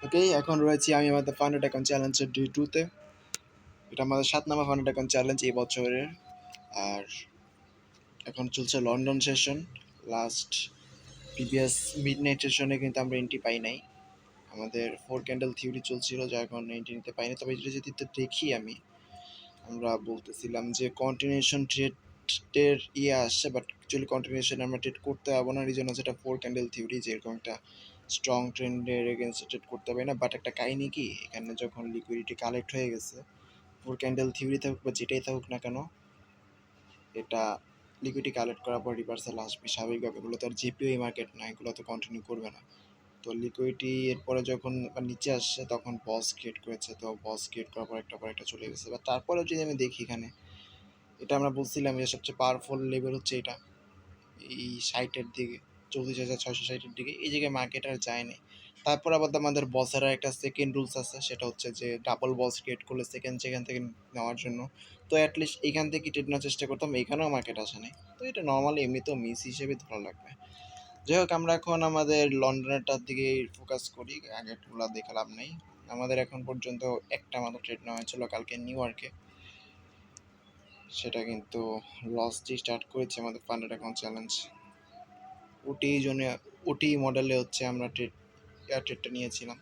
ওকে, এখন রয়েছি আমি আমাদের ফান্ড অ্যাকাউন্ট চ্যালেঞ্জের ডে 2-তে। এটা আমাদের 7 নাম্বার ফান্ড অ্যাকাউন্ট চ্যালেঞ্জ এই বছরের। আর এখন চলছে London session. Last previous midnight সেশনে কিন্তু আমরা এন্ট্রি পাই নাই। আমাদের 4 ক্যান্ডেল থিওরি চলছিল, যা এখন এন্ট্রি নিতে পাইনি। তবে এটা যদি দেখি আমরা বলতেছিলাম যে কন্টিনিউশন ট্রেডের আসছে, বাট অ্যাকচুয়ালি কন্টিনিউশন আমরা ট্রেড করতে পারবো না। রিজন হচ্ছে এটা 4 ক্যান্ডেল থিওরি, যেরকম একটা স্ট্রং ট্রেন্ডের এগেনস্টে ট্রেড করতে পারি না। বাট একটা কাহিনী কি, এখানে যখন লিকুইডিটি কালেক্ট হয়ে গেছে, 4 ক্যান্ডেল থিওরি থাকুক বা যেটাই থাকুক না কেন, এটা লিকুইডিটি কালেক্ট করার পর রিভার্সাল আসবে স্বাভাবিকভাবে। এগুলো তো আর জিপিওই মার্কেট না, এগুলো তো কন্টিনিউ করবে না। তো লিকুইডিটি এরপরে যখন নিচে আসছে তখন বস ক্রিয়েট করেছে, তো বস ক্রিয়েট করার পর একটা চলে গেছে। বা তারপরে যদি আমি দেখি এখানে, এটা আমরা বলছিলাম যে সবচেয়ে পাওয়ারফুল লেভেল হচ্ছে এটা, এই 60-এর দিকে, 34,660-এর দিকে। এই জায়গায় মার্কেট আর যায় নাই। তারপর আবার আমাদের বসেরা একটা সেকেন্ড রুলস আছে, সেটা হচ্ছে যে ডাবল বস ক্রিয়েট করলে সেকেন্ড সেখান থেকে নেওয়ার জন্য। তো অ্যাটলিস্ট এইখান থেকে ট্রেড নেওয়ার চেষ্টা করতাম, এইখানেও মার্কেট আসে নাই। তো এটা নর্মালি এমনিতেও মিস হিসেবে ধরা লাগবে। যাই হোক, আমরা এখন আমাদের লন্ডনেরটার দিকে ফোকাস করি, আগেরগুলো দেখে লাভ নেই। আমাদের এখন পর্যন্ত একটা মাত্র ট্রেড নেওয়া হয়েছিল কালকে নিউ ইয়র্কে, সেটা কিন্তু লস দিয়ে স্টার্ট করেছে আমাদের ফান্ডেড অ্যাকাউন্ট চ্যালেঞ্জ। ওটি জন্য ওটি মডেলে হচ্ছে আমরা ট্রেডটা নিয়েছিলাম।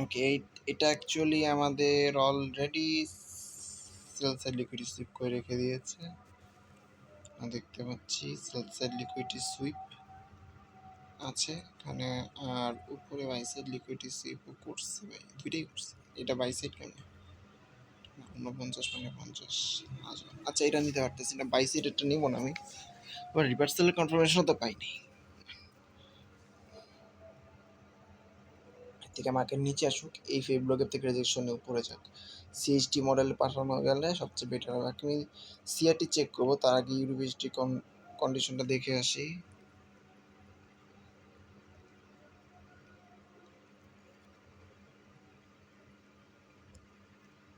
ওকে, এটা অ্যাকচুয়ালি আমাদের already sell side liquidity sweep করে রেখে দিয়েছে, দেখতে পাচ্ছি সেল সাইড লিকুইডিটি সুইপ আছে এখানে। আর উপরে বাই সাইড লিকুইডিটি সুইপও করছে, ভাই দুইটাই করছে। এটা বাই সাইড কেন 49-50। আচ্ছা, এটা নিতে পারতেছি না, বাই সাইড এটা নিব না আমি। এবার রিভার্সালের কনফার্মেশনও তো পাইনি। থেকে মার্কেট নিচে আসুক, এই ফেভ ব্লকের থেকে রেজেকশনে উপরে যাক, সিএসটি মডেলে পাঠানো গেলে সবচেয়ে বেটার হবে। আমি সিআরটি চেক করবো, তার আগে ইউনিভার্সিটি কন্ডিশনটা দেখে আসি।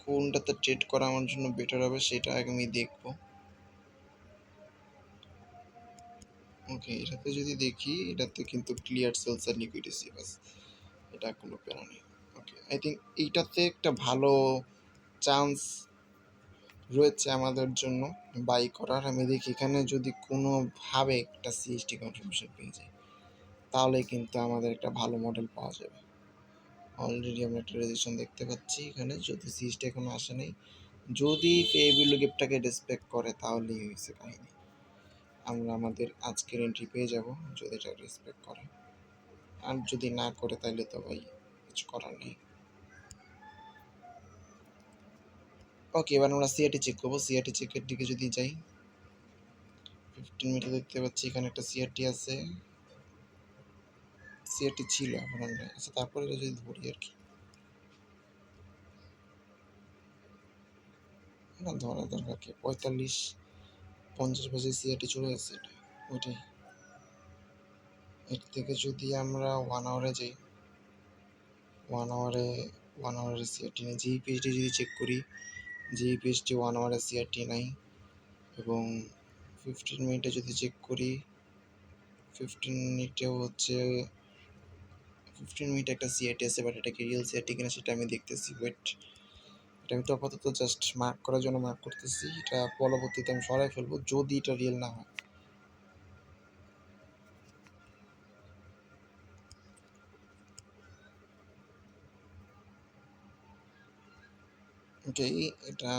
কোনটাতে ট্রেড করা আমার জন্য বেটার হবে সেটা আগে আমি দেখবো। ওকে, এটাতে যদি দেখি, এটাতে কিন্তু ক্লিয়ার সেলস আর লিকুইডিটি বাস, এটা কোনো প্যারা নেই। ওকে, আই থিঙ্ক এইটাতে একটা ভালো চান্স রয়েছে আমাদের জন্য বাই করার। আমি দেখি এখানে যদি কোনোভাবে একটা সিএসটি কনফার্মেশন পেয়ে যাই, তাহলে কিন্তু আমাদের একটা ভালো মডেল পাওয়া যাবে। অলরেডি আমরা একটা রেজিস্ট্রেশন দেখতে পাচ্ছি এখানে, যদি সিএসটি এখনো আসে নাই। যদি ফেভিলো গিফটটাকে রেসপেক্ট করে তাহলেই হয়েছে কাহিনী, আমরা আমাদের আজকের এন্ট্রি পেয়ে যাব যদি এটা রেসপেক্ট করে। আর যদি না করে তাহলে তো ভাই কিছু করার নেই। ওকে, এবার আমরা সিআরটি চেক করবো। সিআরটি চেকের দিকে যদি যাই, 15 মিনিটে দেখতে পাচ্ছি এখানে একটা সিআরটি আছে, সিআরটি ছিল এখন আর নাই। আচ্ছা, তারপরে এটা যদি ধরি আর কি, না ধরা দরকার কি, 45-50 বাজে সিআরটি চলে আসছে, এটা ওইটাই। এর থেকে যদি আমরা 1 আওয়ারে যাই, 1 আওয়ারে সিআরটি নেই। জিপিএসটি যদি চেক করি, জিপিএসটি 1 আওয়ারে সিআরটি নাই। এবং 15 মিনিটে যদি চেক করি, 15 মিনিটেও হচ্ছে 15 মিনিটে একটা সিআরটি আছে, বাট এটা কি রিয়েল সিআরটি কিনা সেটা আমি দেখতেছি। ওয়েট, এটা আমি তো আপাতত জাস্ট মার্ক করার জন্য মার্ক করতেছি, এটা পরবর্তীতে আমি সরাই ফেলবো যদি এটা রিয়েল না হয়। ওকে, এটা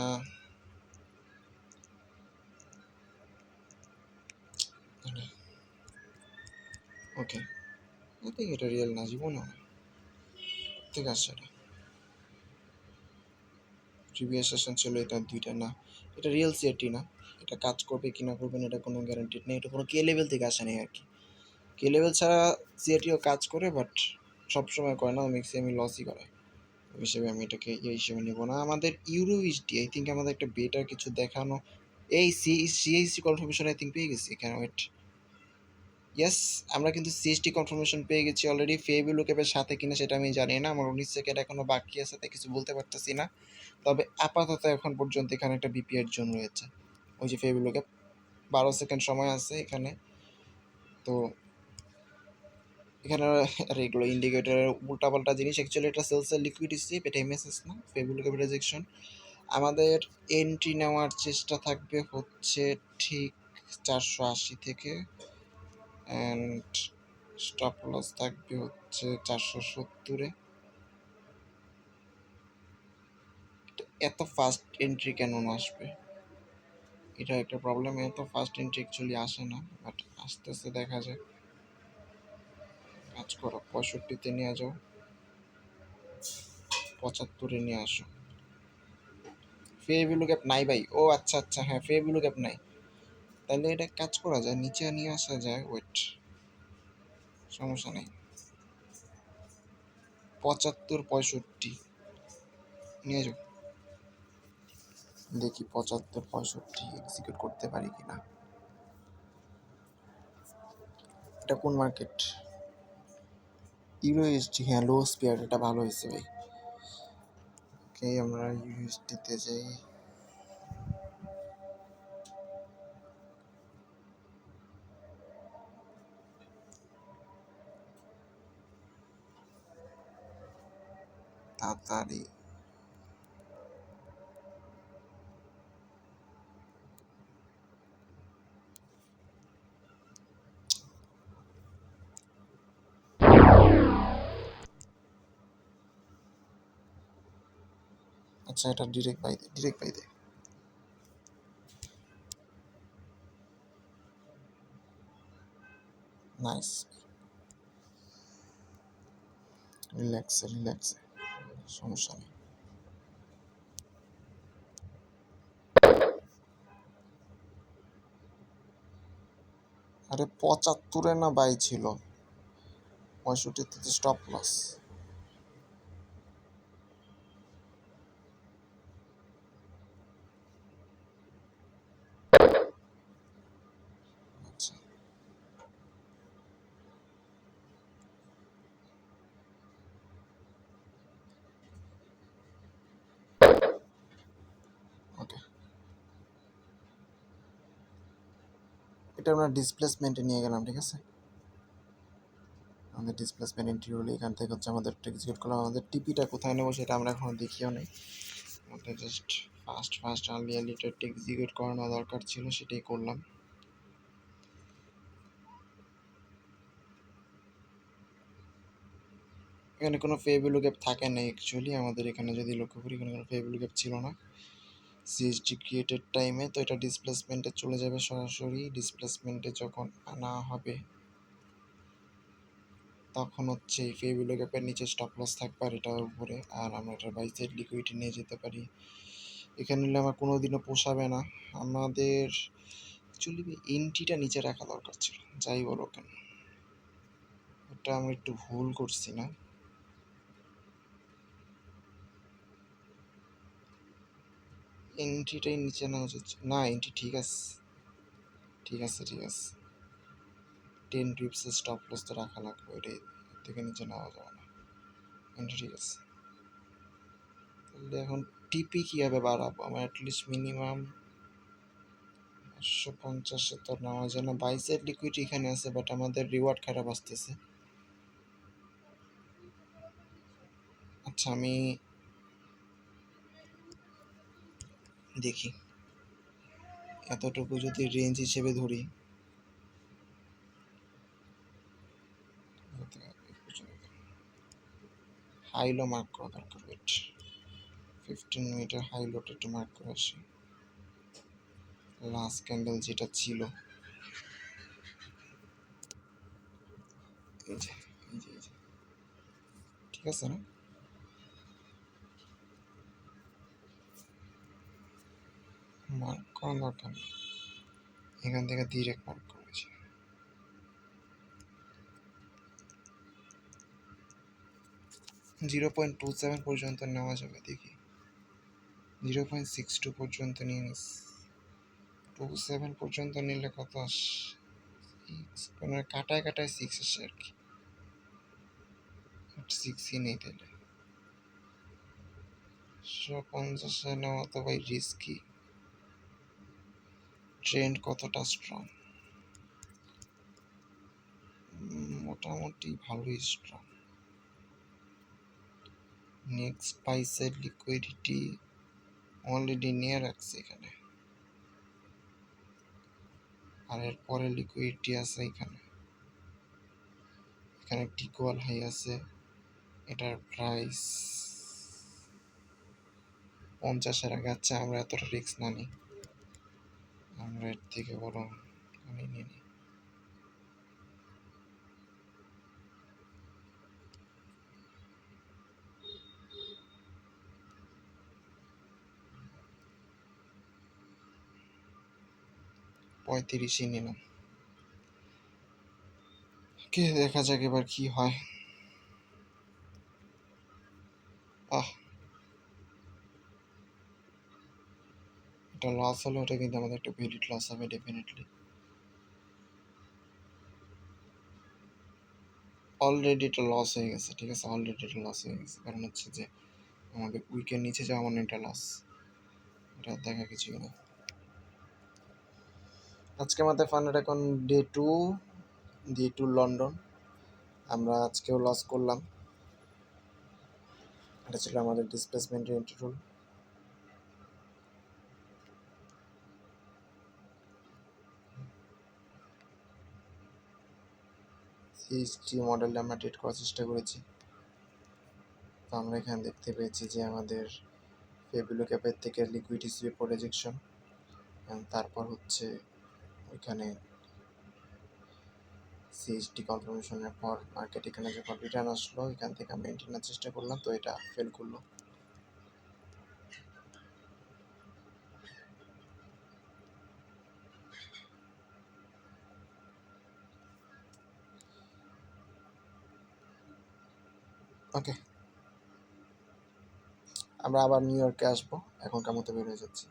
ওকে, আই থিঙ্ক এটা রিয়েল না, জীবনে হয়। ঠিক আছে, এটা প্রিভিয়াস সেশন ছিল, এটা দুইটা না, এটা রিয়েল সিআরটি না। এটা কাজ করবে কি না করবে না এটা কোনো গ্যারান্টিড নেই, এটা কোনো কে লেভেল থেকে আসে নেই আর কি। কে লেভেল ছাড়া সিআরটিও কাজ করে, বাট সবসময় করে না, ম্যাক্সিমামই লসই করে। ওই হিসেবে আমি এটাকে এই হিসেবে নেব না। আমাদের ইউরোইসডি আই থিঙ্ক আমাদের একটা বেটার কিছু দেখানো, এই সিএসটি কনফার্মেশন আই থিঙ্ক পেয়ে গেছি এখানে। ওয়েট, ইয়েস, আমরা কিন্তু সিএসটি কনফার্মেশন পেয়ে গেছি অলরেডি। ফেভিলো ক্যাপের সাথে কিনা সেটা আমি জানি না, আমার 19 সেকেন্ড এখনো বাকি আছে, তাই কিছু বলতে পারতেছি না। তবে আপাতত এখন পর্যন্ত এখানে একটা বিপিএর জোন রয়েছে, ওই যে ফেভিলো ক্যাপ, 12 সেকেন্ড সময় আছে এখানে। তো এখানে আর এগুলো ইন্ডিকেটরের উল্টাপাল্টা জিনিস। অ্যাকচুয়ালি এটা সেলসের লিকুইডিটি, এটা এমএসএস না, ফেভিলুক রিজেকশন। আমাদের এন্ট্রি নেওয়ার চেষ্টা থাকবে হচ্ছে ঠিক 480 থেকে, অ্যান্ড স্টপ লস থাকবে হচ্ছে 470-এ। এত ফাস্ট এন্ট্রি কেন আসবে, এটা একটা প্রবলেম। এত ফাস্ট এন্ট্রি অ্যাকচুয়ালি আসে না, বাট আস্তে আস্তে দেখা যায়। কাজ করো, 65-তে নিয়ে যাও, 75-এ নিয়ে আসো। ফে ভ্যালু গ্যাপ নাই ভাই। ও আচ্ছা আচ্ছা, হ্যাঁ ফে ভ্যালু গ্যাপ নাই। তাহলে এটা কাজ করা যায়, নিচে নিয়ে আসা যায়। ওয়েট, সমস্যা নেই। 75-65 নিয়ে যাও, দেখি 75-65 এক্সিকিউট করতে পারি কিনা। এটা কোন মার্কেট? ইউরো ইউএসডি, হ্যাঁ লো স্পেয়ার, এটা ভালো হয়েছে ভাই। ওকে, আমরা ইউএসডিতে যাই। তাড়াতাড়ি, আচ্ছা এটা ডিরেক্ট বাই দে, ডিরেক্ট বাই দে। নাইস, রিল্যাক্সে রিল্যাক্সে, সমস্যা নেই। আরে 75-এ না বাই ছিল, 65-তে স্টপ লস। আচ্ছা ওকে, এটা আমরা ডিসপ্লেসমেন্টে নিয়ে গেলাম, ঠিক আছে। আমাদের ডিসপ্লেসমেন্ট এন্ট্রি হলে এখান থেকে হচ্ছে আমাদের এক্সিকিউট করলাম। আমাদের টিপিটা কোথায় নেবো সেটা আমরা এখনো দেখিও নাই। আমাদের just fast fast early early ট্রেডটা এক্সিকিউট করানো দরকার ছিল, সেটাই করলাম। এখানে কোনো ফে ভ্যালু গ্যাপ থাকে না অ্যাকচুয়ালি। আমাদের এখানে যদি লক্ষ্য করি, এখানে কোনো ফে ভ্যালু গ্যাপ ছিল না সিএসডি ক্রিয়েটেড টাইমে। তো এটা ডিসপ্লেসমেন্টে চলে যাবে সরাসরি। ডিসপ্লেসমেন্টে যখন আনা হবে তখন হচ্ছে এই ফে ভ্যালু গ্যাপের নিচে স্টপ লস থাকবে আর এটার উপরে, আর আমরা এটার বাই সাইড লিকুইডিটি নিয়ে যেতে পারি। এখানে নিলে আমার কোনো দিনও পোষাবে না। আমাদের অ্যাকচুয়ালি এন্ট্রিটা নিচে রাখা দরকার ছিল, যাই বলো কেন। এটা আমি একটু ভুল করছি না? এন্ট্রিটাই নিচে নেওয়া উচিত না। এন্ট্রি ঠিক আছে, ঠিক আছে ঠিক আছে। 10 টিপসের স্টপ লস তো রাখা লাগবে, ওইটাই থেকে নিচে নেওয়া যাবে না। এন্ট্রি ঠিক আছে। তাহলে এখন টিপি কীভাবে বাড়াবো? আমার অ্যাটলিস্ট মিনিমাম 550-এ তো নেওয়া যায় না। বাই সাইড লিকুইডিটি এখানে আছে, বাট আমাদের রিওয়ার্ড খারাপ আসতেছে। আচ্ছা আমি দেখি, এতটুকু যদি রেঞ্জ হিসেবে ধরি, হাইলো মার্ক করা দরকার। ওয়েট, 15 মিনিটের হাইলোটা একটু মার্ক করে আসি। লাস্ট ক্যান্ডেল যেটা ছিল, এই যে এই যে এই যে, ঠিক আছে না? মার্ক করার দরকার নেই, এখান থেকে ডিরেক্ট মার্ক করেছি। 0.27 পর্যন্ত নেওয়া যাবে, দেখি। 0.62 পর্যন্ত নিয়ে নিস। 27 পর্যন্ত নিলে কত মানে কাটায় কাটায় 6 আসে আর কি। 6ই নেই তাহলে। 150-এ নেওয়া তো ভাই রিস্কি। ট্রেন্ড কতটা স্ট্রং, মোটামুটি ভালোই স্ট্রং। নেক্সট প্রাইসের লিকুইডিটি অলরেডি নিয়ে রাখছে এখানে, আর এর পরে লিকুইডিটি আছে এখানে। এখানে একটি ইকুয়াল হাই আছে, এটার প্রাইস 50-এর আগে। আচ্ছা, আমরা এতটা রিস্ক না নিই, আমরা এর থেকে বরং আমি নিয়ে নিই। পঁয়ত্রিশই নিলাম। ওকে, দেখা যাক এবার কি হয়। এটা লস হলে ওটা কিন্তু আমাদের একটা ভ্যালিড লস হবে ডেফিনেটলি। অলরেডি এটা লস হয়ে গেছে, ঠিক আছে, অলরেডি এটা লস হয়ে গেছে, কারণ হচ্ছে যে আমাদের উইকের নিচে যাওয়া মানে এটা লস, এটা দেখা কিছুই না। আজকে আমাদের ফান্ডেড এখন ডে টু লন্ডন। আমরা আজকেও লস করলাম। এটা ছিল আমাদের ডিসপ্লেসমেন্টের এন্ট্রি রুল। সিএসটি মডেলে আমরা ট্রেড করার চেষ্টা করেছি। তো আমরা এখানে দেখতে পেয়েছি যে আমাদের ফেবিলো ক্যাপের থেকে লিকুইডিটি সুইপ রেজেকশন, তারপর হচ্ছে ওইখানে সিএসটি কনফার্মেশনের পর মার্কেট এখানে যখন রিটার্ন আসলো, এখান থেকে আমরা এন্ট্রি নেওয়ার চেষ্টা করলাম, তো এটা ফেল করলো। ওকে, আমরা আবার নিউ ইয়র্কে আসবো, এখনকার মতো বের হয়ে যাচ্ছি।